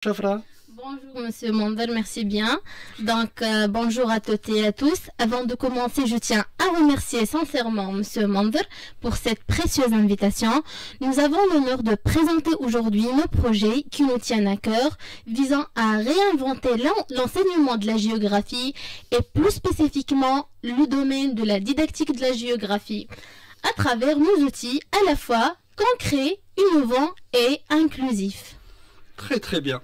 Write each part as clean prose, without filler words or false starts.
Chafra. Bonjour Monsieur Mander, merci bien. Donc bonjour à toutes et à tous. Avant de commencer, je tiens à remercier sincèrement Monsieur Mander pour cette précieuse invitation. Nous avons l'honneur de présenter aujourd'hui nos projets qui nous tiennent à cœur, visant à réinventer l'enseignement de la géographie et plus spécifiquement le domaine de la didactique de la géographie, à travers nos outils à la fois concrets, innovants et inclusifs. Très très bien.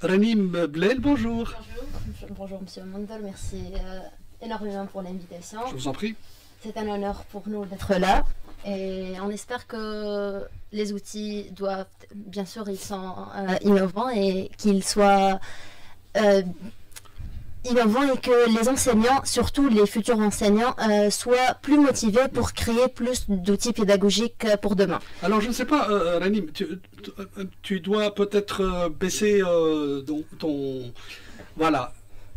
Ranim Blel, bonjour. Bonjour Monsieur Mandel, merci énormément pour l'invitation. Je vous en prie. C'est un honneur pour nous d'être là et on espère que les outils doivent, bien sûr, ils sont innovants et qu'ils soient innovants et que les enseignants, surtout les futurs enseignants, soient plus motivés pour créer plus d'outils pédagogiques pour demain. Alors je ne sais pas, Ranim, tu dois peut-être baisser voilà,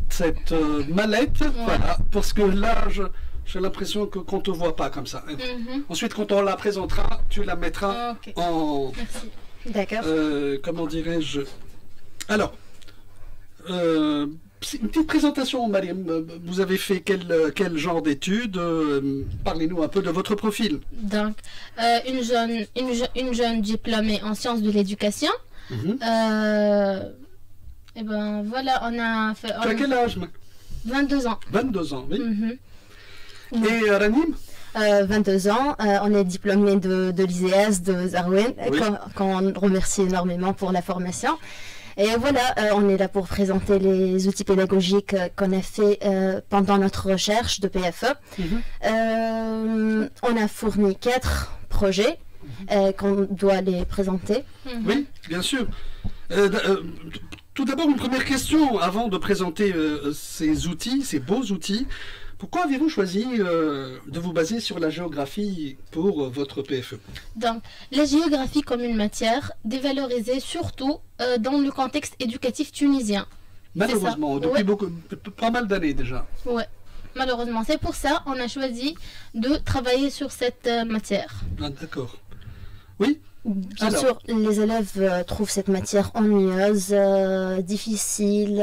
cette mallette, Ouais. voilà, parce que là, j'ai l'impression qu'on ne te voit pas comme ça. Ensuite, quand on la présentera, tu la mettras Ok. en... Merci. D'accord. comment dirais-je? Alors, une petite présentation, Mariam. Vous avez fait quel genre d'études? Parlez-nous un peu de votre profil. Donc, une jeune diplômée en sciences de l'éducation. Mhm. Et ben voilà, on a fait Tu as quel âge? 22 ans. 22 ans, oui. Mhm. Et Ranim? 22 ans, on est diplômé de l'ISEAS de Zarwen, Oui. qu'on remercie énormément pour la formation. Et voilà, on est là pour présenter les outils pédagogiques qu'on a fait pendant notre recherche de PFE. Mhm. On a fourni 4 projets qu'on doit les présenter. Mhm. Oui, bien sûr. Tout d'abord, une première question avant de présenter ces outils, ces beaux outils. Pourquoi avez-vous choisi de vous baser sur la géographie pour votre PFE? Donc, la géographie comme une matière dévalorisée surtout dans le contexte éducatif tunisien. Malheureusement, depuis Ouais. pas mal d'années déjà. Ouais, malheureusement. C'est pour ça qu'on a choisi de travailler sur cette matière. Ah, d'accord. Oui. Bien Alors. sûr, les élèves trouvent cette matière ennuyeuse, difficile,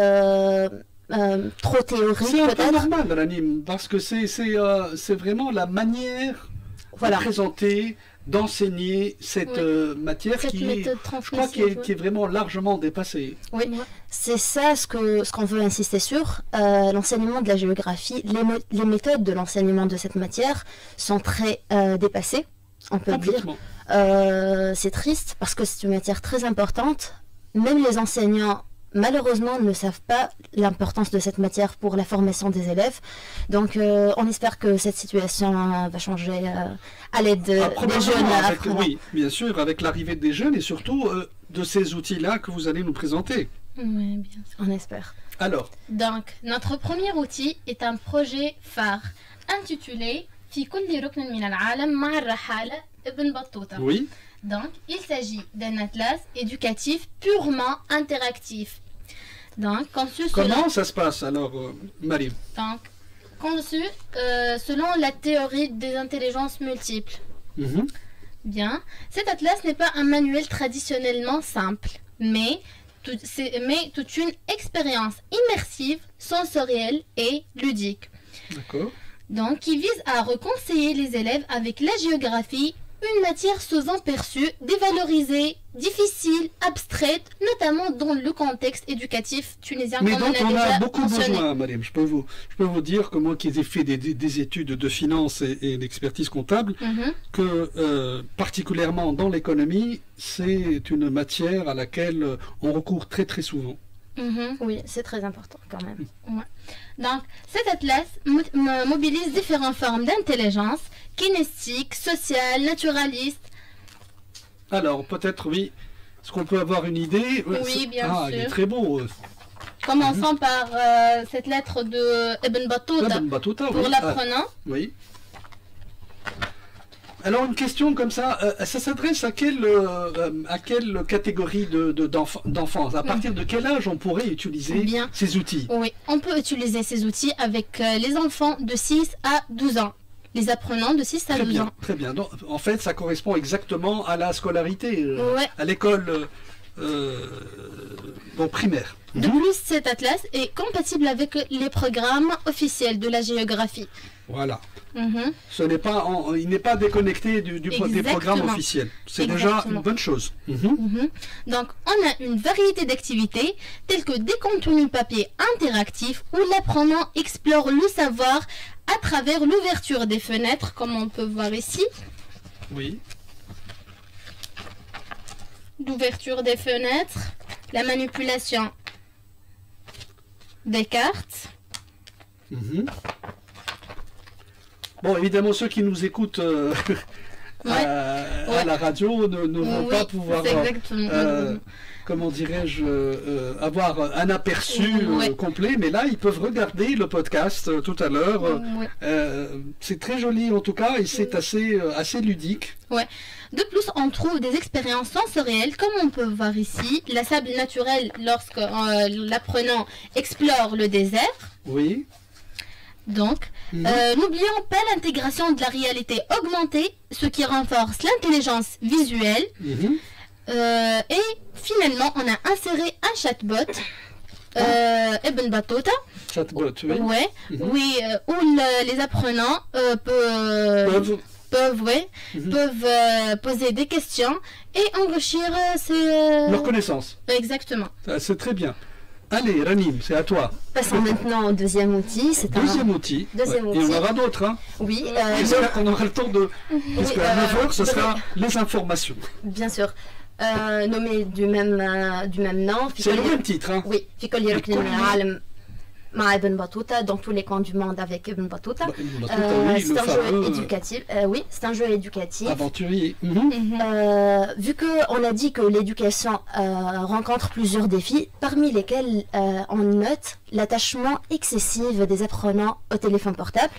trop théorique C'est un peu peut-être. normal, Ranim, parce que c'est vraiment la manière Voilà. de présenter, d'enseigner cette matière Cette qui est, méthode je crois, transmissive. qui est vraiment largement dépassée. Oui, c'est ça ce qu'on veut insister sur. L'enseignement de la géographie, les méthodes de l'enseignement de cette matière sont très dépassées, on peut le dire. Complètement. C'est triste parce que c'est une matière très importante. Même les enseignants, malheureusement, ne savent pas l'importance de cette matière pour la formation des élèves. Donc, on espère que cette situation va changer à l'aide des Probablement, jeunes avec- apprenants. oui, bien sûr, avec l'arrivée des jeunes et surtout de ces outils-là que vous allez nous présenter. Oui, bien sûr. On espère. Alors, Donc, notre premier outil est un projet phare intitulé في كل ركن من العالم مع الرحالة ابن بطوطة. oui, Donc, il s'agit d'un atlas éducatif purement interactif. Donc, comment ça se passe alors, Marie? conçu selon la théorie des intelligences multiples. Mhm. Bien, cet atlas n'est pas un manuel traditionnellement simple, mais toute une expérience immersive, sensorielle et ludique. D'accord. Donc, qui vise à reconseiller les élèves avec la géographie, une matière souvent perçue, dévalorisée, difficile, abstraite, notamment dans le contexte éducatif tunisien, Mais comme dont on a on a déjà beaucoup mentionné. besoin, Mariam. Je peux vous dire que moi qui ai fait des études de finance et d'expertise comptable, Mhm. que particulièrement dans l'économie, c'est une matière à laquelle on recourt très très souvent. Mhm. Oui, c'est très important quand même. Donc, cet atlas mobilise différentes formes d'intelligence, kinestique, sociale, naturaliste. Alors, peut-être, oui, est-ce qu'on peut avoir une idée? Oui, bien Ah, il est sûr. très beau. Commençons par cette lettre de Ibn Battuta Ibn Battuta, pour oui. l'apprenant. Oui. Alors, une question comme ça s'adresse à quelle catégorie d'enfants? À partir de quel âge on pourrait utiliser Bien. ces outils? Oui, on peut utiliser ces outils avec les enfants de 6 à 12 ans. Les apprenants de 6 à Très 12 bien, ans. très bien. Donc, en fait, ça correspond exactement à la scolarité, Ouais. à l'école primaire. De plus, cet atlas est compatible avec les programmes officiels de la géographie. Voilà. Mhm. Il n'est pas déconnecté des programmes officiels. C'est déjà une bonne chose. Mhm. Donc, on a une variété d'activités telles que des contenus papier interactifs où l'apprenant explore le savoir à travers l'ouverture des fenêtres, comme on peut voir ici. Oui. L'ouverture des fenêtres, la manipulation des cartes. Mhm. Bon, évidemment, ceux qui nous écoutent à la radio ne vont pas pouvoir, comment dirais-je, avoir un aperçu complet, mais là, ils peuvent regarder le podcast tout à l'heure. C'est très joli en tout cas, et c'est assez ludique. Ouais. De plus, on trouve des expériences sensorielles, comme on peut voir ici, la sable naturelle lorsque l'apprenant explore le désert. Oui. Donc, n'oublions pas l'intégration de la réalité augmentée, ce qui renforce l'intelligence visuelle. Et finalement, on a inséré un chatbot, Ibn Battuta. Chatbot, oui. Ouais, oui, où les apprenants peuvent poser des questions et enrichir leurs connaissances. Exactement. C'est très bien. Allez, Ranim, c'est à toi. Passons maintenant au deuxième outil. Deuxième outil. Et on aura d'autres. Hein. Oui. J'espère qu'on aura le temps de... Parce qu'à 9h, ce sera les informations. Bien sûr. Nommé du même nom. C'est le même titre. Hein. Oui. Ibn Battuta, dans tous les coins du monde avec Ibn Battuta. C'est un jeu éducatif. Oui, c'est un jeu éducatif. Aventurier. Vu qu'on a dit que l'éducation rencontre plusieurs défis, parmi lesquels on note l'attachement excessif des apprenants au téléphone portable.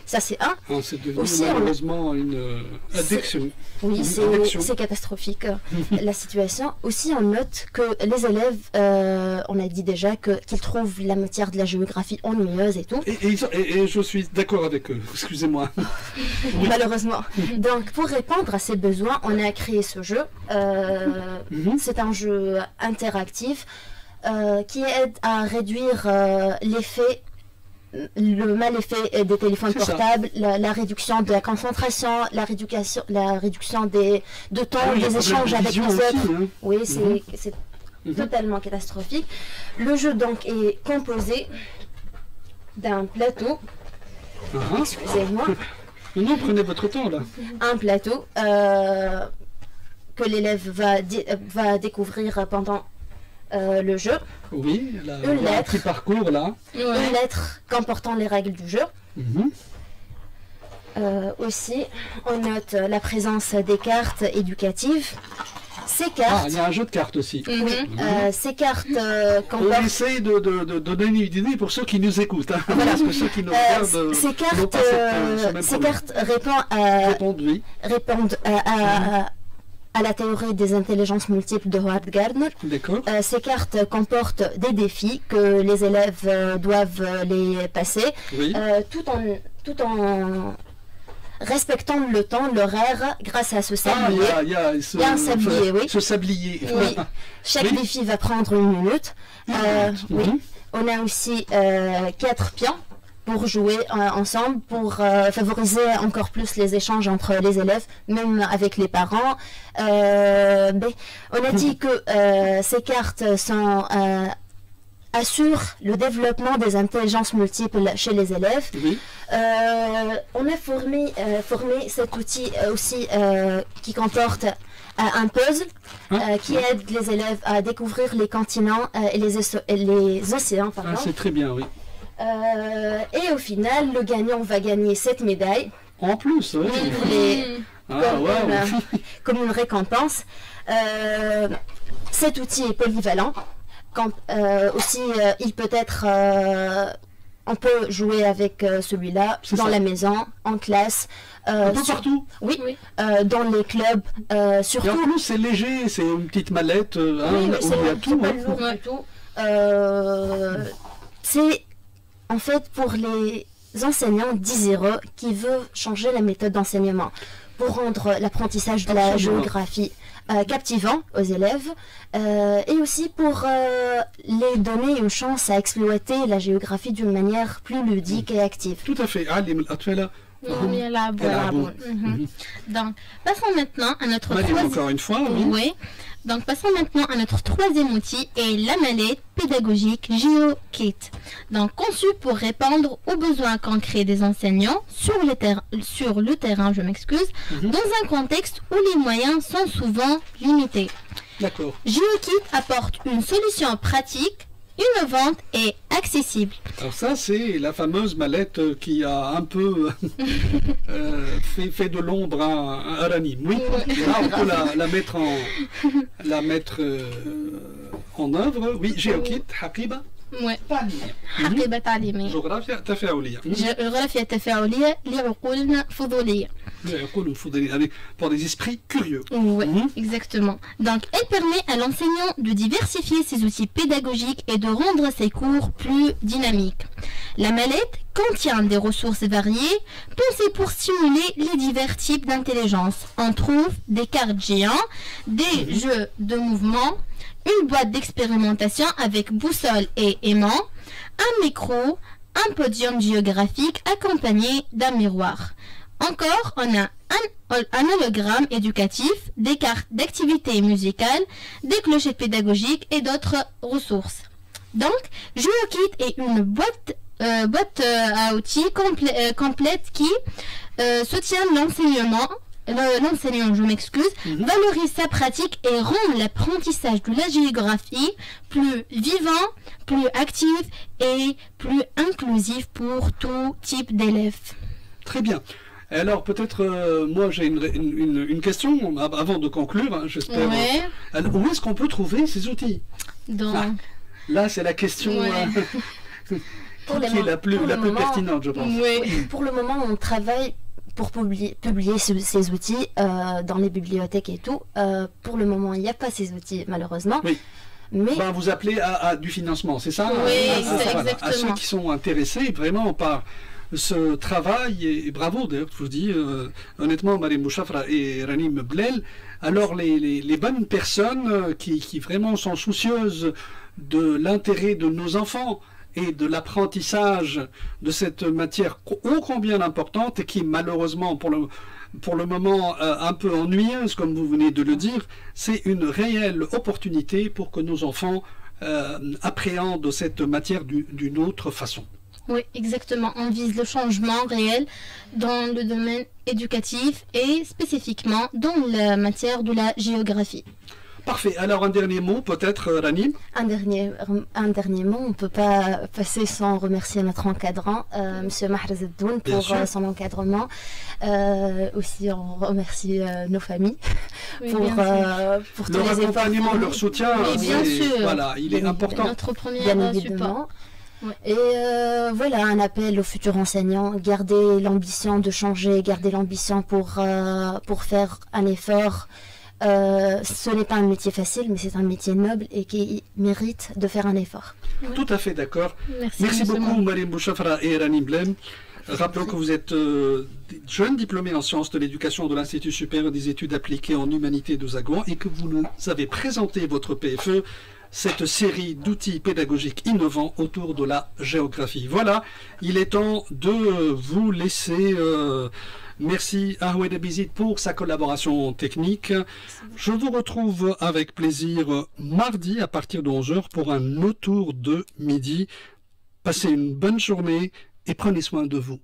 Ça, c'est un. C'est devenu malheureusement une addiction. Oui, c'est catastrophique la situation. Aussi, on note que les élèves, on a dit déjà qu'ils trouvent la matière de la géographie ennuyeuse et tout. Et je suis d'accord avec eux, excusez-moi. Malheureusement. Donc, pour répondre à ces besoins, on a créé ce jeu. C'est un jeu interactif qui aide à réduire le mal effet des téléphones portables, la réduction de la concentration, la réduction de temps des échanges avec les autres. Hein. Oui, c'est totalement catastrophique. Le jeu donc est composé d'un plateau. Excusez-moi. Non, prenez votre temps là. Un plateau que l'élève va découvrir pendant le jeu. Oui, un petit parcours là. Une lettre comportant les règles du jeu. Aussi, on note la présence des cartes éducatives. Ces cartes... il y a un jeu de cartes aussi. Ces cartes comportent... On essaie de donner une idée pour ceux qui nous écoutent. Hein, voilà. Parce que ceux qui nous regardent... Ces cartes répondent à la théorie des intelligences multiples de Howard Gardner. Ces cartes comportent des défis que les élèves doivent les passer, tout en respectant le temps, l'horaire, grâce à ce sablier. Il y a un sablier, oui. Ce sablier. Oui. Chaque défi va prendre 1 minute. Oui. On a aussi 4 pions pour jouer ensemble, pour favoriser encore plus les échanges entre les élèves, même avec les parents. On a dit que ces cartes assurent le développement des intelligences multiples chez les élèves. On a formé cet outil aussi qui comporte un puzzle qui aide les élèves à découvrir les continents et les océans. C'est très bien, oui. Et au final, le gagnant va gagner 7 médailles. En plus, oui. Comme une récompense. Cet outil est polyvalent. Aussi, il peut être... on peut jouer avec celui-là dans la maison, en classe. Un peu partout. Oui, dans les clubs. Surtout. Et en plus, c'est léger, c'est une petite mallette. Où il y a tout. Pas lourd du tout. C'est en fait pour les enseignants désireux qui veulent changer la méthode d'enseignement pour rendre l'apprentissage de la géographie captivant aux élèves et aussi pour les donner une chance à exploiter la géographie d'une manière plus ludique et active. Tout à fait. Donc, passons maintenant à notre encore une fois, oui. Donc, passons maintenant à notre troisième outil et la mallette pédagogique GeoKit. Donc, conçue pour répondre aux besoins concrets des enseignants sur le terrain, dans un contexte où les moyens sont souvent limités. D'accord. GeoKit apporte une solution pratique, innovante et accessible. Alors ça, c'est la fameuse mallette qui a un peu fait de l'ombre à Ranim. Oui, là on peut la mettre en œuvre. Oui, GeoKit, Haqiba. Ouais. حقيبة تعليمية. جغرافيا تفاعلية. جغرافيا تفاعلية لعقول فضولية. Pour des esprits curieux. Oui, exactement. Donc, elle permet à l'enseignant de diversifier ses outils pédagogiques et de rendre ses cours plus dynamiques. La mallette contient des ressources variées pensées pour stimuler les divers types d'intelligence. On trouve des cartes géants, des jeux de mouvement, une boîte d'expérimentation avec boussole et aimant, un micro, un podium géographique accompagné d'un miroir. Encore, on a un hologramme éducatif, des cartes d'activités musicales, des clochettes pédagogiques et d'autres ressources. Donc, GeoKit est une boîte à outils complète qui soutient l'enseignant, valorise sa pratique et rend l'apprentissage de la géographie plus vivant, plus actif et plus inclusif pour tout type d'élèves. Très bien. Alors peut-être, moi j'ai une question avant de conclure, hein, j'espère. Ouais. Où est-ce qu'on peut trouver ces outils? Là c'est la question qui est la plus pertinente, je pense. Oui. Pour le moment, on travaille pour publier ces outils dans les bibliothèques et tout. Pour le moment, il n'y a pas ces outils, malheureusement. Oui. Mais vous appelez à du financement, c'est ça? Oui, voilà. À ceux qui sont intéressés vraiment par ce travail, et bravo d'ailleurs, je vous dis honnêtement, Mariam Bouchafra et Ranim Blel, alors les bonnes personnes qui vraiment sont soucieuses de l'intérêt de nos enfants et de l'apprentissage de cette matière ô combien importante et qui malheureusement pour le moment un peu ennuyeuse comme vous venez de le dire, c'est une réelle opportunité pour que nos enfants appréhendent cette matière d'une autre façon. Oui, exactement. On vise le changement réel dans le domaine éducatif et spécifiquement dans la matière de la géographie. Parfait. Alors un dernier mot peut-être, Ranim? Un dernier mot, on ne peut pas passer sans remercier notre encadrant, M. Mahrez Eddoun, pour son encadrement. Aussi, on remercie nos familles pour tous les accompagnement, leur soutien. Oui, bien sûr. Voilà, il est important. Notre premier support. Ouais. Et voilà, un appel aux futurs enseignants, gardez l'ambition de changer, gardez l'ambition pour faire un effort. Ce n'est pas un métier facile, mais c'est un métier noble et qui mérite de faire un effort. Oui. Tout à fait d'accord. Merci beaucoup, Mariam Bouchafra et Ranim Blel. Rappelons que vous êtes jeune diplômé en sciences de l'éducation de l'Institut supérieur des études appliquées en humanité de Zagouan et que vous nous avez présenté votre PFE, cette série d'outils pédagogiques innovants autour de la géographie. Voilà, il est temps de vous laisser. Merci à Ahmed Abizid pour sa collaboration technique. Je vous retrouve avec plaisir mardi à partir de 11h pour un autour de midi. Passez une bonne journée et prenez soin de vous.